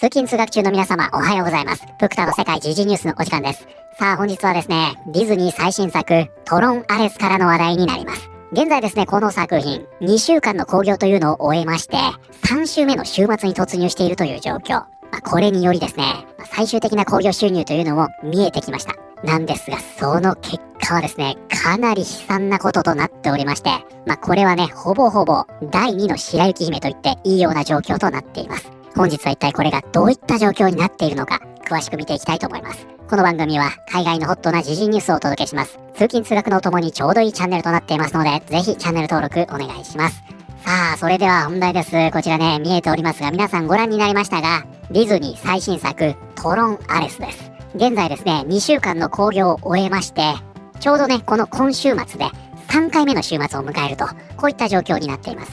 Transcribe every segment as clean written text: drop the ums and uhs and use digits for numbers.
通勤通学中の皆様おはようございます。プクタの世界時事ニュースのお時間です。さあ本日はですね、ディズニー最新作トロンアレスからの話題になります。現在ですね、この作品2週間の興行というのを終えまして3週目の週末に突入しているという状況。これによりですね、最終的な興行収入というのも見えてきました。なんですが、その結果はですね、かなり悲惨なこととなっておりまして、これはね、ほぼほぼ第2の白雪姫と言っていいような状況となっています。本日は一体これがどういった状況になっているのか、詳しく見ていきたいと思います。この番組は海外のホットな時事ニュースをお届けします。通勤通学のお供にちょうどいいチャンネルとなっていますので、ぜひチャンネル登録お願いします。さあ、それでは本題です。こちらね、見えておりますが、皆さんご覧になりましたが、ディズニー最新作、トロンアレスです。現在ですね、2週間の興行を終えまして、ちょうどね、この今週末で3回目の週末を迎えると、こういった状況になっています。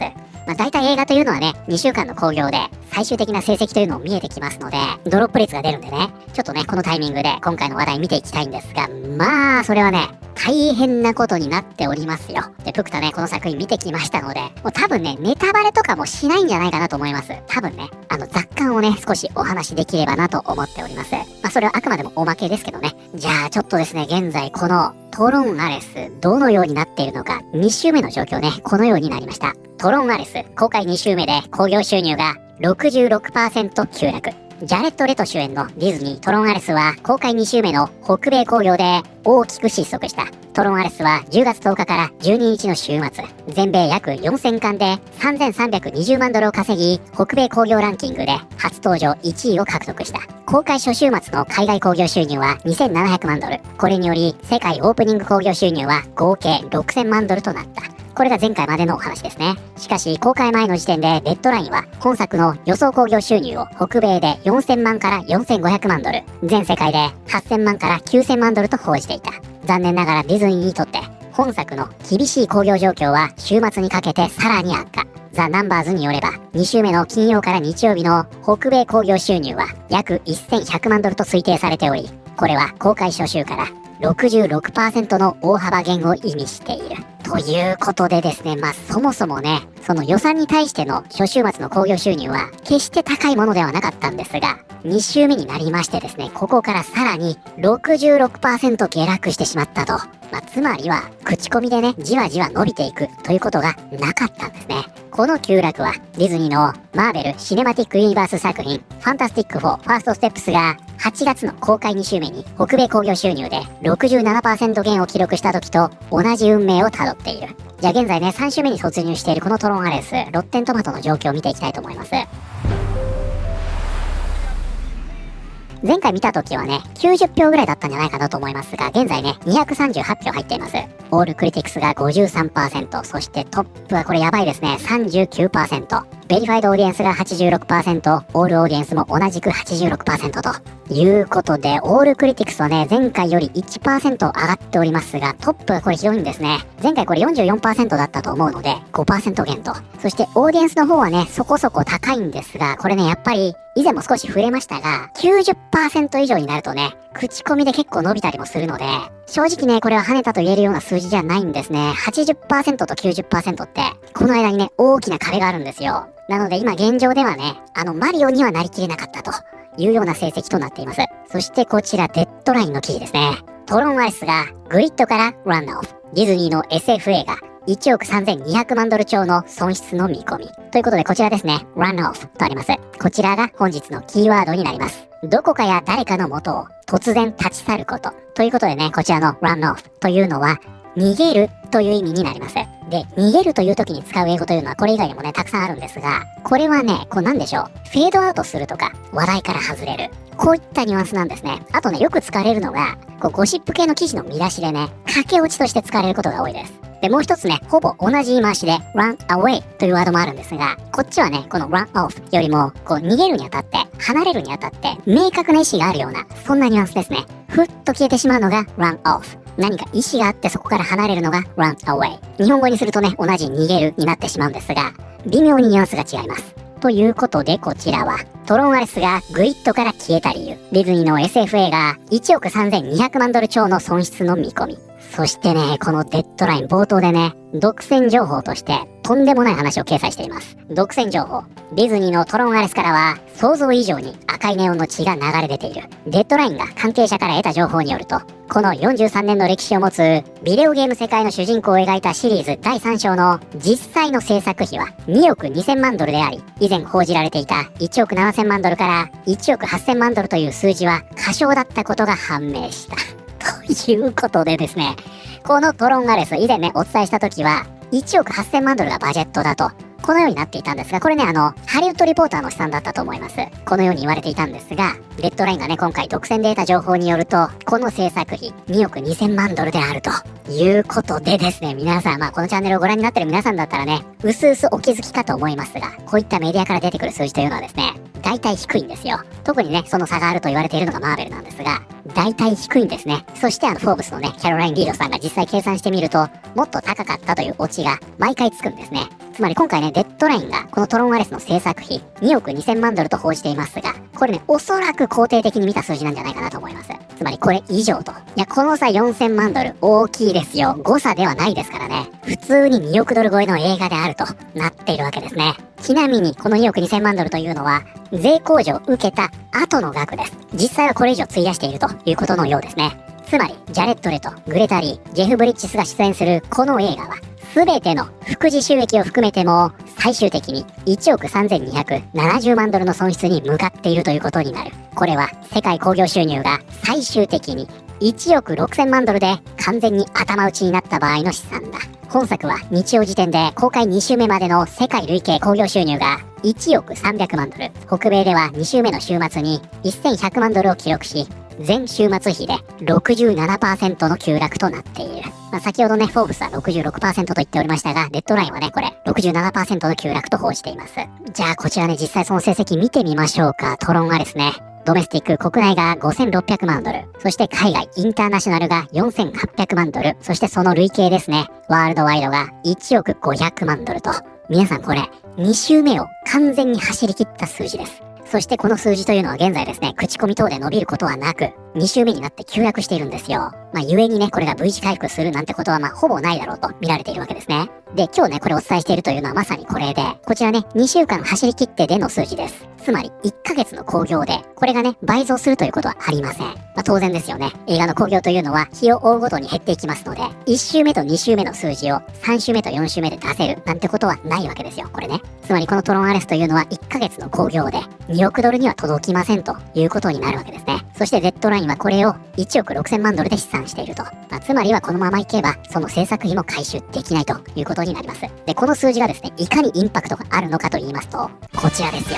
大体映画というのはね、2週間の興行で最終的な成績というのも見えてきますので、ドロップ率が出るんでね、ちょっとね、このタイミングで今回の話題見ていきたいんですが、それはね、大変なことになっておりますよ。で、プクタね、この作品見てきましたので、もう多分ね、ネタバレとかもしないんじゃないかなと思います。多分ね、雑感をね、少しお話しできればなと思っております。それはあくまでもおまけですけどね。じゃあ、ちょっとですね、現在このトロンアレス、どのようになっているのか、2週目の状況ね、このようになりました。トロンアレス、公開2週目で興行収入が 66% 急落。ジャレット・レト主演のディズニートロンアレスは公開2週目の北米興行で大きく失速した。トロンアレスは10月10日から12日の週末、全米約4000巻で3320万ドルを稼ぎ、北米興行ランキングで初登場1位を獲得した。公開初週末の海外興行収入は2700万ドル。これにより世界オープニング興行収入は合計6000万ドルとなった。これが前回までのお話ですね。しかし公開前の時点でデッドラインは本作の予想興行収入を北米で4000万から4500万ドル、全世界で8000万から9000万ドルと報じていた。残念ながらディズニーにとって本作の厳しい興行状況は週末にかけてさらに悪化。ザ・ナンバーズによれば2週目の金曜から日曜日の北米興行収入は約1100万ドルと推定されており、これは公開初週から66% の大幅減を意味している。ということでですね、そもそもね、その予算に対しての初週末の興行収入は決して高いものではなかったんですが、2週目になりましてですね、ここからさらに 66% 下落してしまったと。つまりは、口コミでね、じわじわ伸びていくということがなかったんですね。この急落は、ディズニーのマーベル・シネマティック・ユニバース作品、ファンタスティック4・ファースト・ステップスが、8月の公開2週目に北米興行収入で 67% 減を記録した時と同じ運命をたどっている。じゃあ現在ね、3週目に突入しているこのトロンアレス、ロッテントマトの状況を見ていきたいと思います。前回見た時はね、90票ぐらいだったんじゃないかなと思いますが、現在ね、238票入っています。オールクリティクスが 53%、そしてトップはこれやばいですね、39%。ベリファイドオーディエンスが 86%、オールオーディエンスも同じく 86% ということで、オールクリティクスはね、前回より 1% 上がっておりますが、トップはこれひどいんですね。前回これ 44% だったと思うので、5% 減と。そしてオーディエンスの方はね、そこそこ高いんですが、これね、やっぱり、以前も少し触れましたが、90% 以上になるとね、口コミで結構伸びたりもするので、正直ね、これは跳ねたと言えるような数字じゃないんですね。80% と 90% って、この間にね、大きな壁があるんですよ。なので今現状ではね、マリオにはなりきれなかったというような成績となっています。そしてこちら、デッドラインの記事ですね。トロンアレスがグリッドからランオフ。ディズニーの SF 映画。1億3200万ドル超の損失の見込み。ということでこちらですね、run off とあります。こちらが本日のキーワードになります。どこかや誰かの元を突然立ち去ること。ということでね、こちらの run off というのは、逃げるという意味になります。で、逃げるという時に使う英語というのはこれ以外にもね、たくさんあるんですが、これはね、なんでしょう。フェードアウトするとか、話題から外れる。こういったニュアンスなんですね。あとね、よく使われるのが、ゴシップ系の記事の見出しでね、駆け落ちとして使われることが多いです。で、もう一つね、ほぼ同じ言い回しで run away というワードもあるんですが、こっちはね、この run off よりも、逃げるにあたって、離れるにあたって、明確な意思があるような、そんなニュアンスですね。ふっと消えてしまうのが run off。何か意思があってそこから離れるのが run away。日本語にするとね、同じ逃げるになってしまうんですが、微妙にニュアンスが違います。ということでこちらは、トロンアレスがグリッドから消えた理由。ディズニーの SF 映画1億3200万ドル超の損失の見込み。そしてね、このデッドライン冒頭でね、独占情報として、とんでもない話を掲載しています。独占情報。ディズニーのトロンアレスからは、想像以上に赤いネオンの血が流れ出ている。デッドラインが関係者から得た情報によると、この43年の歴史を持つビデオゲーム世界の主人公を描いたシリーズ第3章の実際の制作費は2億2000万ドルであり、以前報じられていた1億7000万ドルから1億8000万ドルという数字は過小だったことが判明した。ということでですね、このトロンアレス、以前ね、お伝えした時は1億8000万ドルがバジェットだと、このようになっていたんですが、これね、ハリウッドリポーターの試算だったと思います。このように言われていたんですが、デッドラインがね、今回独占で得た情報によると、この制作費2億2000万ドルであるということでですね、皆さん、このチャンネルをご覧になってる皆さんだったらね、うすうすお気づきかと思いますが、こういったメディアから出てくる数字というのはですね、大体低いんですよ。特にね、その差があると言われているのがマーベルなんですが、大体低いんですね。そしてフォーブスのね、キャロライン・リードさんが実際計算してみると、もっと高かったというオチが毎回つくんですね。つまり今回ね、デッドラインがこのトロンアレスの制作費2億2000万ドルと報じていますが、これね、おそらく肯定的に見た数字なんじゃないかなと思います。つまりこれ以上と。いや、この差4000万ドル大きいですよ。誤差ではないですからね。普通に2億ドル超えの映画であるとなっているわけですね。ちなみにこの2億2000万ドルというのは税控除を受けた後の額です。実際はこれ以上費やしているということのようですね。つまりジャレット・レト、グレタ・リー、ジェフ・ブリッジスが出演するこの映画は全ての副次収益を含めても最終的に1億3270万ドルの損失に向かっているということになる。これは世界興行収入が最終的に1億6000万ドルで完全に頭打ちになった場合の試算だ。本作は日曜時点で公開2週目までの世界累計興行収入が1億300万ドル、北米では2週目の週末に1100万ドルを記録し、全週末比で 67% の急落となっている。先ほどね、フォーブスは 66% と言っておりましたが、デッドラインはね、これ 67% の急落と報じています。じゃあこちらね、実際その成績見てみましょうか。トロンアレスね。ドメスティック国内が5600万ドル、そして海外インターナショナルが4800万ドル、そしてその累計ですね、ワールドワイドが1億500万ドルと、皆さんこれ2週目を完全に走り切った数字です。そしてこの数字というのは現在ですね、口コミ等で伸びることはなく、2週目になって急落しているんですよ。故にね、これが V 字回復するなんてことはほぼないだろうと見られているわけですね。で、今日ね、これをお伝えしているというのはまさにこれで、こちらね、2週間走り切ってでの数字です。つまり、1ヶ月の興行で、これがね、倍増するということはありません。当然ですよね。映画の興行というのは、日を追うごとに減っていきますので、1週目と2週目の数字を3週目と4週目で出せるなんてことはないわけですよ、これね。つまりこのトロンアレスというのは1ヶ月の興行で、2億ドルには届きませんということになるわけですね。そしてデッドラインはこれを1億6000万ドルで試算していると。つまりはこのままいけば、その制作費も回収できないということになります。で、この数字がですね、いかにインパクトがあるのかと言いますと、こちらですよ。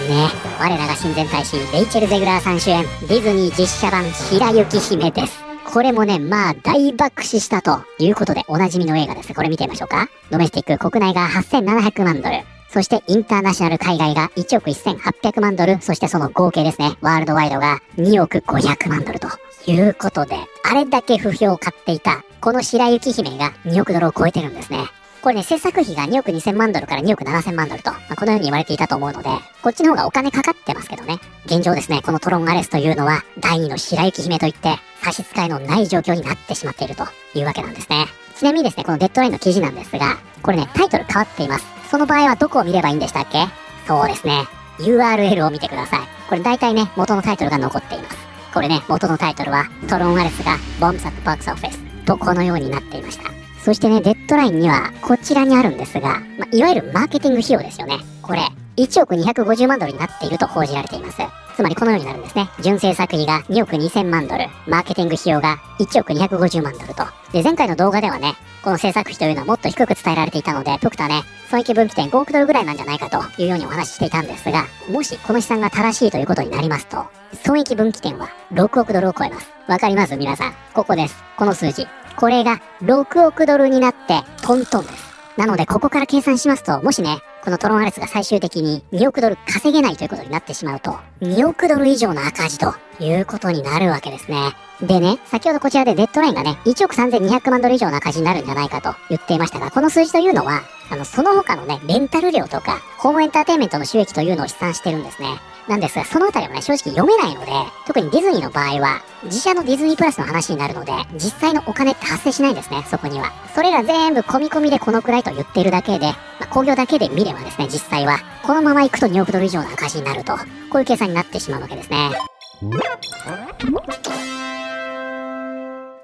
ね、我らが親善大使、レイチェル・ゼグラーさん主演、ディズニー実写版白雪姫です。これもね、大爆死したということで、おなじみの映画です。これ見てみましょうか。ドメスティック国内が8700万ドル。そしてインターナショナル海外が1億1800万ドル、そしてその合計ですね、ワールドワイドが2億500万ドルということで、あれだけ不評を買っていた、この白雪姫が2億ドルを超えてるんですね。これね、制作費が2億2000万ドルから2億7000万ドルと、このように言われていたと思うので、こっちの方がお金かかってますけどね。現状ですね、このトロンアレスというのは、第2の白雪姫といって、差し支えのない状況になってしまっているというわけなんですね。ちなみにですね、このデッドラインの記事なんですが、これね、タイトル変わっています。その場合はどこを見ればいいんでしたっけ？そうですね、URL を見てください。これ大体ね、元のタイトルが残っています。これね、元のタイトルは、トロンアレスがボムサットボックスオフィスとこのようになっていました。そしてね、デッドラインにはこちらにあるんですが、いわゆるマーケティング費用ですよね。これ、1億250万ドルになっていると報じられています。つまりこのようになるんですね。純制作費が2億2000万ドル、マーケティング費用が1億250万ドルと。で、前回の動画ではね、この制作費というのはもっと低く伝えられていたので、プクタね、損益分岐点5億ドルぐらいなんじゃないかというようにお話ししていたんですが、もしこの試算が正しいということになりますと、損益分岐点は6億ドルを超えます。わかります皆さん。ここです。この数字。これが6億ドルになってトントンです。なのでここから計算しますと、もしね、このトロンアレスが最終的に2億ドル稼げないということになってしまうと、2億ドル以上の赤字ということになるわけですね。でね、先ほどこちらでデッドラインがね、1億3200万ドル以上の赤字になるんじゃないかと言っていましたが、この数字というのは、その他のね、レンタル料とか、ホームエンターテインメントの収益というのを試算してるんですね。なんですが、そのあたりもね、正直読めないので、特にディズニーの場合は、自社のディズニープラスの話になるので、実際のお金って発生しないんですね、そこには。それら全部込み込みでこのくらいと言っているだけで、興行だけで見ればですね、実際は、このまま行くと2億ドル以上の赤字になると、こういう計算になってしまうわけですね。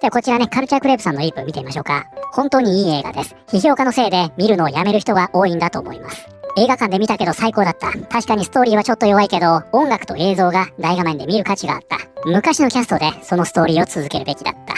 ではこちらね、カルチャークレープさんのリップ見てみましょうか。本当にいい映画です。批評家のせいで見るのをやめる人が多いんだと思います。映画館で見たけど最高だった。確かにストーリーはちょっと弱いけど、音楽と映像が大画面で見る価値があった。昔のキャストでそのストーリーを続けるべきだった。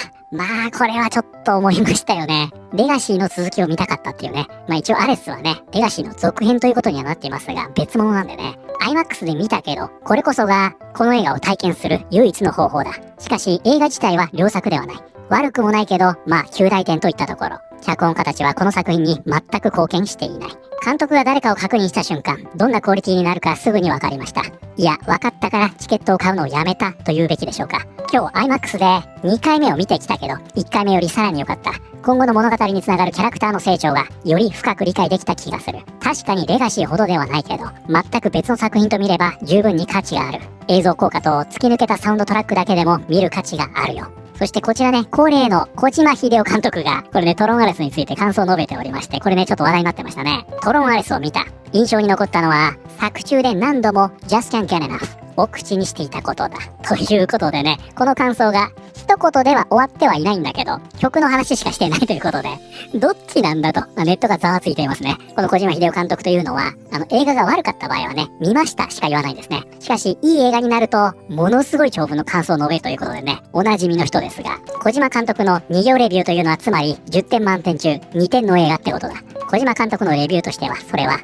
これはちょっと思いましたよね。レガシーの続きを見たかったっていうね。一応アレスはね、レガシーの続編ということにはなっていますが、別物なんでね。IMAX で見たけど、これこそが、この映画を体験する唯一の方法だ。しかし、映画自体は良作ではない。悪くもないけど、及第点といったところ。脚本家たちはこの作品に全く貢献していない。監督が誰かを確認した瞬間、どんなクオリティになるかすぐに分かりました。いや、分かったからチケットを買うのをやめたと言うべきでしょうか。今日 IMAX で2回目を見てきたけど、1回目よりさらに良かった。今後の物語につながるキャラクターの成長がより深く理解できた気がする。確かにレガシーほどではないけど、全く別の作品と見れば十分に価値がある。映像効果と突き抜けたサウンドトラックだけでも見る価値があるよ。そしてこちらね、恒例の小島秀夫監督が、これね、トロンアレスについて感想を述べておりまして、これね、ちょっと話題になってましたね。トロンアレスを見た。印象に残ったのは、作中で何度も Just can't get enough を口にしていたことだ。ということでね、この感想が一言では終わってはいないんだけど、曲の話しかしてないということで、どっちなんだと、ネットがざわついていますね。この小島秀夫監督というのは、映画が悪かった場合はね、見ましたしか言わないんですね。しかし、いい映画になると、ものすごい長文の感想を述べるということでね、おなじみの人ですが、小島監督の2行レビューというのはつまり、10点満点中2点の映画ってことだ。小島監督のレビューとしては、それは、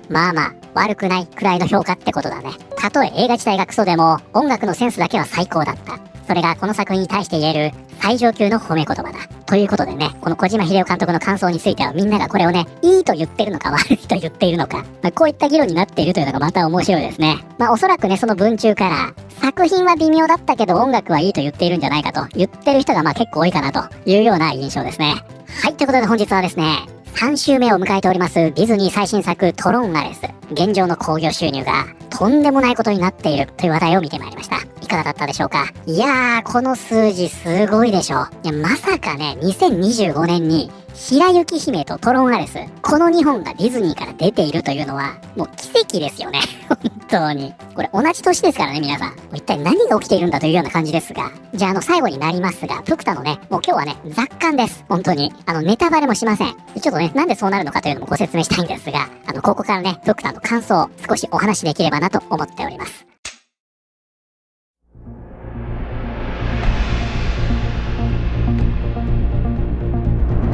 悪くないくらいの評価ってことだね。たとえ映画自体がクソでも、音楽のセンスだけは最高だった。それがこの作品に対して言える最上級の褒め言葉だ。ということでね、この小島秀夫監督の感想についてはみんながこれをね、いいと言ってるのか悪いと言っているのか、こういった議論になっているというのがまた面白いですね。おそらくね、その文中から、作品は微妙だったけど音楽はいいと言っているんじゃないかと言ってる人が結構多いかなというような印象ですね。はい、ということで本日はですね、3週目を迎えておりますディズニー最新作トロンアレス。現状の興行収入がとんでもないことになっているという話題を見てまいりました。いかがだったでしょうか。いやー、この数字すごいでしょ。まさかね、2025年に白雪姫とトロンアレス、この2本がディズニーから出ているというのは、もう奇跡ですよね。本当に。これ同じ年ですからね、皆さん。一体何が起きているんだというような感じですが。じゃあ、最後になりますが、プクタのね、もう今日はね、雑感です。本当に。ネタバレもしません。ちょっとね、なんでそうなるのかというのもご説明したいんですが、ここからね、プクタの感想を少しお話しできればなと思っております。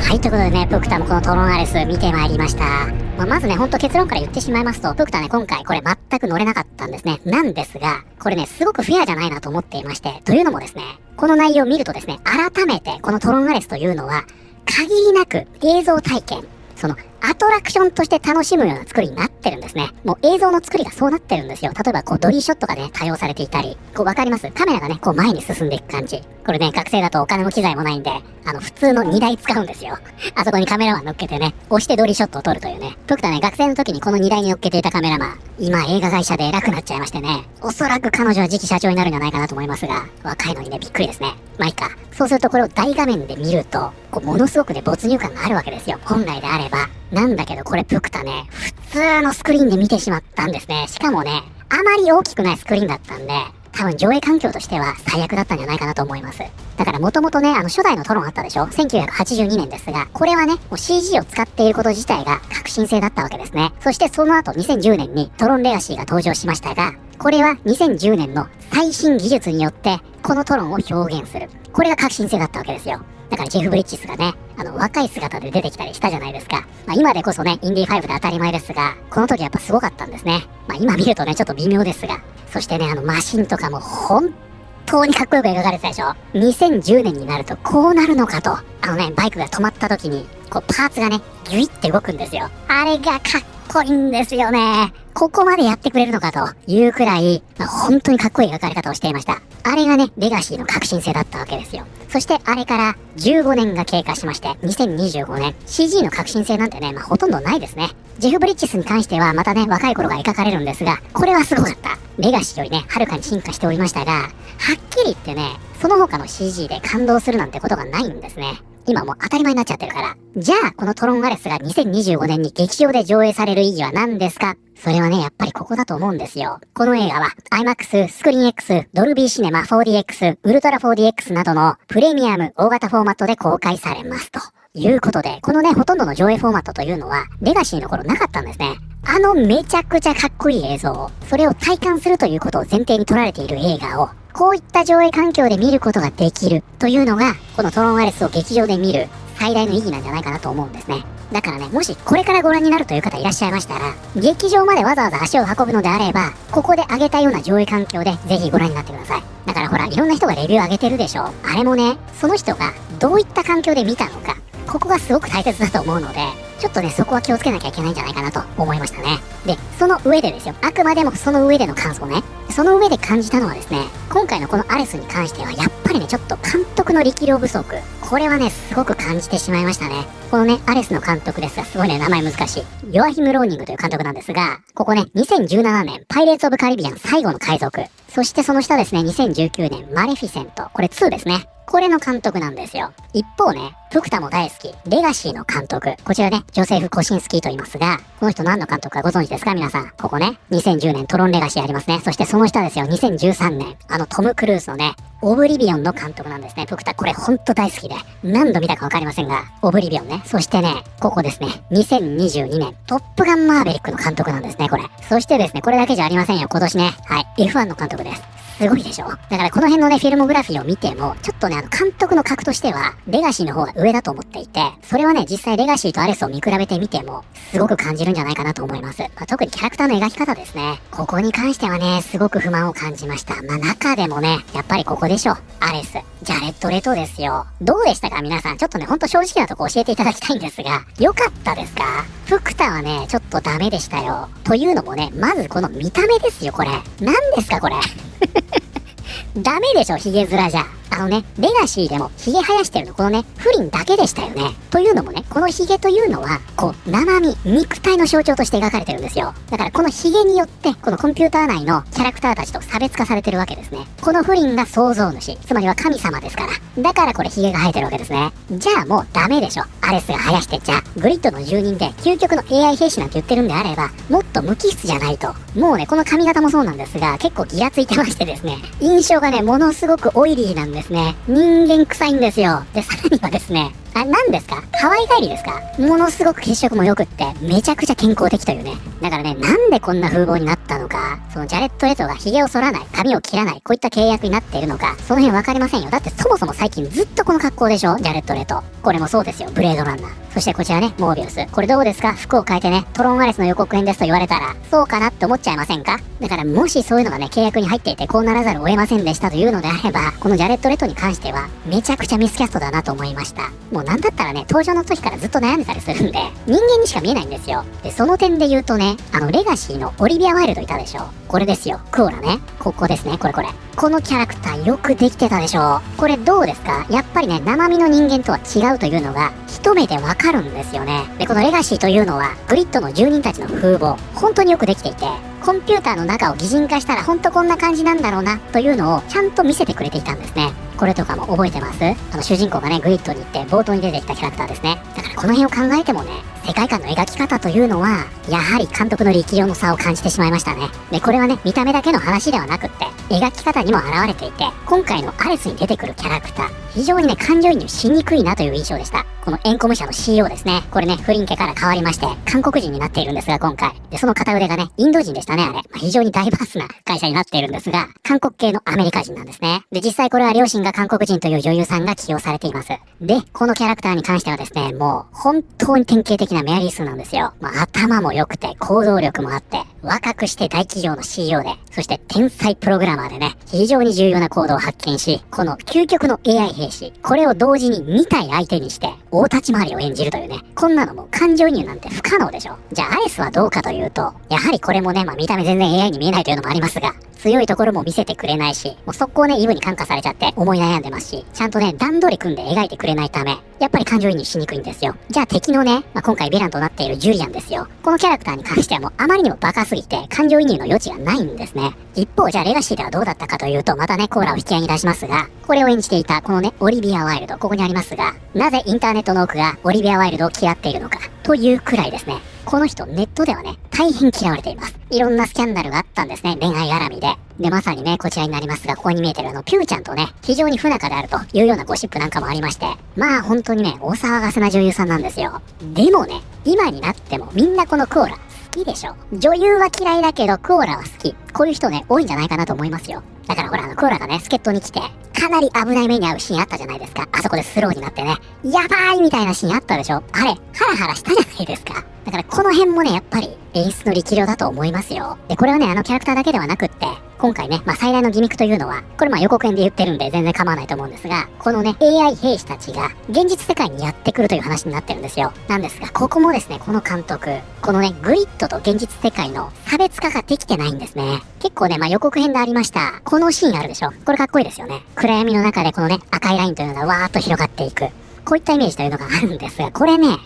はい、ということでね、プクタもこのトロンアレス見てまいりました。まずね、ほんと結論から言ってしまいますと、プクタね、今回これ全く乗れなかったんですね。なんですが、これね、すごくフェアじゃないなと思っていまして、というのもですね、この内容を見るとですね、改めてこのトロンアレスというのは、限りなく映像体験、アトラクションとして楽しむような作りになってるんですね。もう映像の作りがそうなってるんですよ。例えばドリーショットがね、多用されていたり、わかります？カメラがね、前に進んでいく感じ。これね、学生だとお金も機材もないんで、普通の2台使うんですよ。あそこにカメラマン乗っけてね、押してドリーショットを撮るというね。プクタね、学生の時にこの2台に乗っけていたカメラマン、今映画会社で偉くなっちゃいましてね、おそらく彼女は次期社長になるんじゃないかなと思いますが、若いのにね、びっくりですね。いいか。そうするとこれを大画面で見ると、ものすごくね、没入感があるわけですよ。本来であれば。なんだけどこれプクタね、普通のスクリーンで見てしまったんですね。しかもね、あまり大きくないスクリーンだったんで、多分上映環境としては最悪だったんじゃないかなと思います。だからもともとね、初代のトロンあったでしょ？ 1982 年ですが、これはね、もう CG を使っていること自体が革新性だったわけですね。そしてその後2010年にトロンレガシーが登場しましたが、これは2010年の最新技術によってこのトロンを表現する。これが革新性だったわけですよ。だからジェフ・ブリッジスがね、若い姿で出てきたりしたじゃないですか。今でこそね、インディ5で当たり前ですが、この時やっぱすごかったんですね。今見るとね、ちょっと微妙ですが。そしてね、マシンとかも本当にかっこよく描かれてたでしょ。2010年になるとこうなるのかと。バイクが止まった時に、パーツがね、ギュイって動くんですよ。あれがかっこいいんですよね。ここまでやってくれるのかというくらい、本当にかっこいい描かれ方をしていました。あれがね、レガシーの革新性だったわけですよ。そしてあれから15年が経過しまして、2025年、CG の革新性なんてね、ほとんどないですね。ジェフ・ブリッジスに関してはまたね、若い頃が描かれるんですが、これはすごかった。レガシーよりね、はるかに進化しておりましたが、はっきり言ってね、その他の CG で感動するなんてことがないんですね。今もう当たり前になっちゃってるから。じゃあ、このトロンアレスが2025年に劇場で上映される意義は何ですか？それはね、やっぱりここだと思うんですよ。この映画は IMAX、スクリーン X、ドルビーシネマ 4DX、ウルトラ 4DX などのプレミアム大型フォーマットで公開されますということで、このね、ほとんどの上映フォーマットというのはレガシーの頃なかったんですね。めちゃくちゃかっこいい映像、それを体感するということを前提に撮られている映画を、こういった上映環境で見ることができるというのが、このトロンアレスを劇場で見る最大の意義なんじゃないかなと思うんですね。だからね、もしこれからご覧になるという方いらっしゃいましたら、劇場までわざわざ足を運ぶのであれば、ここで上げたような上映環境でぜひご覧になってください。だからほら、いろんな人がレビュー上げてるでしょ。あれもね、その人がどういった環境で見たのか、ここがすごく大切だと思うので、ちょっとね、そこは気をつけなきゃいけないんじゃないかなと思いましたね。で、その上でですよ。あくまでもその上での感想ね。その上で感じたのはですね、今回のこのアレスに関しては、やっぱりね、ちょっと監督の力量不足。これはね、すごく感じてしまいましたね。このね、アレスの監督ですが、すごいね、名前難しい。ヨアヒム・ローニングという監督なんですが、ここね、2017年、パイレーツ・オブ・カリビアン最後の海賊。そしてその下ですね、2019年、マレフィセント。これ2ですね。これの監督なんですよ。一方ね、プクタも大好き、レガシーの監督。こちらね、ジョセフ・コシンスキーと言いますが、この人何の監督かご存知ですか皆さん。ここね、2010年トロンレガシーありますね。そしてその下ですよ、2013年、トム・クルーズのね、オブリビオンの監督なんですね。プクタ、これほんと大好きで、何度見たかわかりませんが、オブリビオンね。そしてね、ここですね、2022年、トップガンマーヴェリックの監督なんですね、これ。そしてですね、これだけじゃありませんよ、今年ね。はい、F1 の監督です。すごいでしょ。だからこの辺のね、フィルモグラフィーを見ても、ちょっとね、監督の格としては、レガシーの方が上だと思っていて、それはね、実際レガシーとアレスを見比べてみても、すごく感じるんじゃないかなと思います。特にキャラクターの描き方ですね。ここに関してはね、すごく不満を感じました。中でもね、やっぱりここでしょ。アレス、ジャレット・レトですよ。どうでしたか皆さん。ちょっとね、ほんと正直なとこ教えていただきたいんですが、よかったですか？フクタはね、ちょっとダメでしたよ。というのもね、まずこの見た目ですよ、これ。何ですか、これ。ダメでしょ、ヒゲ面じゃ。レガシーでもヒゲ生やしてるのこのね、フリンだけでしたよね。というのもね、このヒゲというのは、こう、生身、肉体の象徴として描かれてるんですよ。だからこのヒゲによって、このコンピューター内のキャラクターたちと差別化されてるわけですね。このフリンが創造主、つまりは神様ですから。だからこれヒゲが生えてるわけですね。じゃあもうダメでしょ。アレスが生やしてちゃ、グリッドの住人で究極の AI 兵士なんて言ってるんであれば、もっと無機質じゃないと。もうね、この髪型もそうなんですが、結構ギラついてましてですね、印象がね、ものすごくオイリーなんですね。人間臭いんですよ。で、さらにはですね、何ですか？ハワイ帰りですか？ものすごく血色も良くって、めちゃくちゃ健康的というね。だからね、なんでこんな風貌になったのか、そのジャレット・レトが髭を剃らない、髪を切らない、こういった契約になっているのか、その辺わかりませんよ。だってそもそも最近ずっとこの格好でしょ？ジャレット・レト。これもそうですよ、ブレードランナー。そしてこちらね、モービウス。これどうですか？服を変えてね、トロンアレスの予告編ですと言われたら、そうかなって思っちゃいませんか？だからもしそういうのがね、契約に入っていてこうならざるを得ませんでしたというのであれば、このジャレット・レトに関しては、めちゃくちゃミスキャストだなと思いました。もうなんだったらね、登場の時からずっと悩んでたりするんで、人間にしか見えないんですよ。で、その点で言うとね、レガシーのオリビア・ワイルドいたでしょ。これですよ、クオラね。ここですね、これ。このキャラクターよくできてたでしょ。これどうですか？やっぱりね、生身の人間とは違うというのが、一目でわかるんですよね。で、このレガシーというのは、グリッドの住人たちの風貌、本当によくできていて、コンピューターの中を擬人化したら、ほんとこんな感じなんだろうな、というのをちゃんと見せてくれていたんですね。これとかも覚えてます？主人公がね、グリッドに行って冒頭に出てきたキャラクターですね。だからこの辺を考えてもね、世界観の描き方というのは、やはり監督の力量の差を感じてしまいましたね。で、これはね、見た目だけの話ではなくって、描き方にも表れていて、今回のアレスに出てくるキャラクター、非常にね、感情移入しにくいなという印象でした。このエンコム社の CEO ですね。これね、フリン家から変わりまして、韓国人になっているんですが、今回。で、その片腕がね、インド人でしたね、あれ。非常にダイバースな会社になっているんですが、韓国系のアメリカ人なんですね。で、実際これは両親が韓国人という女優さんが起用されています。で、このキャラクターに関してはですね、もう、本当に典型的なメアリー・スーなんですよ。頭も良くて、行動力もあって、若くして大企業の CEO で、そして天才プログラマーでね、非常に重要なコードを発見し、この究極の AI 兵士、これを同時に2体相手にして、大立ち回りを演じるというね、こんなのもう感情移入なんて不可能でしょ。じゃあアレスはどうかというと、やはりこれもね、見た目全然 AI に見えないというのもありますが、強いところも見せてくれないし、もう速攻ね、イブに感化されちゃって思い悩んでますし、ちゃんとね、段取り組んで描いてくれないため、やっぱり感情移入しにくいんですよ。じゃあ敵のね、今回ヴィランとなっているジュリアンですよ。このキャラクターに関してはもうあまりにもバカすぎて、感情移入の余地がないんですね。一方、じゃあレガシーではどうだったかというと、またね、コーラを引き合いに出しますが、これを演じていたこのね、オリビア・ワイルド、ここにありますが、なぜインターネットの多くがオリビア・ワイルドを嫌っているのか、というくらいですね。この人、ネットではね、大変嫌われています。いろんなスキャンダルがあったんですね。恋愛絡みで。で、まさにね、こちらになりますが、ここに見えてるピューちゃんとね、非常に不仲であるというようなゴシップなんかもありまして、まあ本当にね、お騒がせな女優さんなんですよ。でもね、今になってもみんなこのクオラ、好きでしょ。女優は嫌いだけど、クオラは好き。こういう人ね、多いんじゃないかなと思いますよ。だからほら、クオラがね、助っ人に来て、かなり危ない目に遭うシーンあったじゃないですか。あそこでスローになってね、やばいみたいなシーンあったでしょ。あれ、ハラハラしたじゃないですか。だからこの辺もね、やっぱり演出の力量だと思いますよ。で、これはね、キャラクターだけではなくって、今回ね、最大のギミックというのは、これ予告編で言ってるんで全然構わないと思うんですが、このね、AI 兵士たちが現実世界にやってくるという話になってるんですよ。なんですが、ここもですね、この監督、このね、グリッドと現実世界の差別化ができてないんですね。結構ね、予告編でありました、このシーンあるでしょ。これかっこいいですよね。暗闇の中でこのね、赤いラインというのがわーっと広がっていく。こういったイメージというのがあるんですが、これね、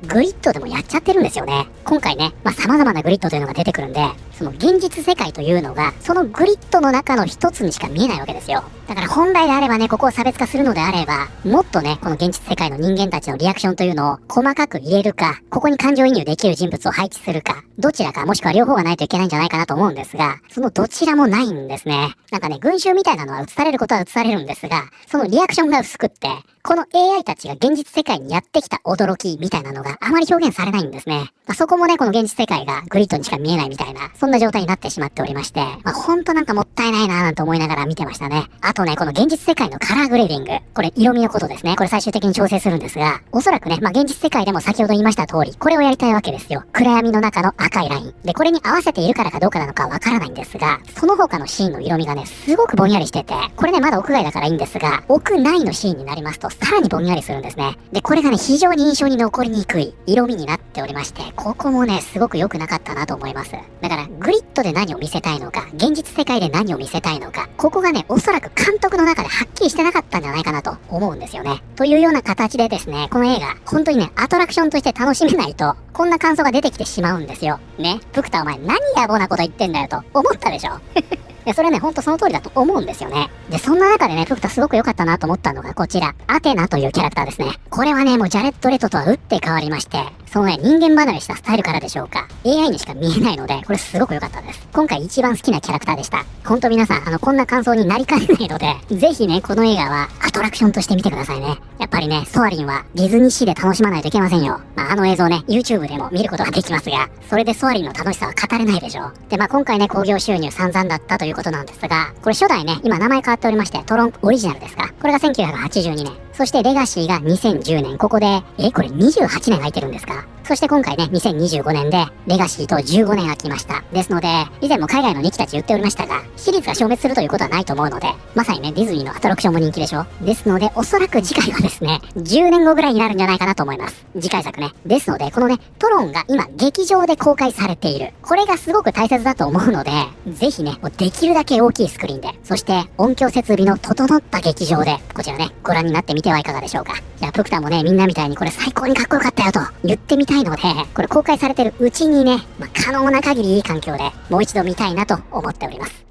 グリッドでもやっちゃってるんですよね。今回ね、様々なグリッドというのが出てくるんで、その現実世界というのが、そのグリッドの中の一つにしか見えないわけですよ。だから本来であればね、ここを差別化するのであれば、もっとね、この現実世界の人間たちのリアクションというのを細かく入れるか、ここに感情移入できる人物を配置するか、どちらかもしくは両方がないといけないんじゃないかなと思うんですが、そのどちらもないんですね。なんかね、群衆みたいなのは映されることは映されるんですが、そのリアクションが薄くって、この AI たちが現実世界にやってきた驚きみたいなのがあまり表現されないんですね。そこもね、この現実世界がグリッドにしか見えないみたいな、そんな状態になってしまっておりまして、ほんとなんかもったいないなぁなんて思いながら見てましたね。あとね、この現実世界のカラーグレーディング。これ色味のことですね。これ最終的に調整するんですが、おそらくね、現実世界でも先ほど言いました通り、これをやりたいわけですよ。暗闇の中の赤いライン。で、これに合わせているからかどうかなのかわからないんですが、その他のシーンの色味がね、すごくぼんやりしてて、これね、まだ屋外だからいいんですが、屋内のシーンになりますと、さらにぼんやりするんですね。で、これがね、非常に印象に残りにくい色味になっておりまして、ここもね、すごく良くなかったなと思います。だから、グリッドで何を見せたいのか、現実世界で何を見せたいのか、ここがね、おそらく監督の中ではっきりしてなかったんじゃないかなと思うんですよね。というような形でですね、この映画、本当にね、アトラクションとして楽しめないと、こんな感想が出てきてしまうんですよ。ね、ブクタお前何野暮なこと言ってんだよと思ったでしょそれはね、ほんとその通りだと思うんですよね。で、そんな中でね、ブクタすごく良かったなと思ったのがこちら、アテナというキャラクターですね。これはね、もうジャレット・レトとは打って変わりまして、そのね、人間離れしたスタイルからでしょうか。AI にしか見えないので、これすごく良かったです。今回一番好きなキャラクターでした。ほんと皆さん、こんな感想になりかねないので、ぜひね、この映画はアトラクションとして見てくださいね。やっぱりね、ソアリンはディズニーシーで楽しまないといけませんよ。あの映像ね、YouTube でも見ることができますが、それでソアリンの楽しさは語れないでしょ。で、今回ね、興行収入散々だったということなんですが、これ初代ね、今名前変わっておりまして、トロンオリジナルですか。これが1982年。そしてレガシーが2010年。ここで、これ28年空いてるんですか。そして今回ね、2025年で、レガシーと15年空きました。ですので、以前も海外の2期たち言っておりましたが、シリーズが消滅するということはないと思うので、まさにね、ディズニーのアトラクションも人気でしょ。ですので、おそらく次回はですね、10年後ぐらいになるんじゃないかなと思います。次回作ね。ですので、このね、トロンが今、劇場で公開されている。これがすごく大切だと思うので、ぜひね、できるだけ大きいスクリーンで、そして音響設備の整った劇場で、こちらね、ご覧になってみてはいかがでしょうか。いや、プクタもね、みんなみたいにこれ最高にかっこよかったよと言ってみたいので、これ公開されてるうちにね、可能な限りいい環境でもう一度見たいなと思っております。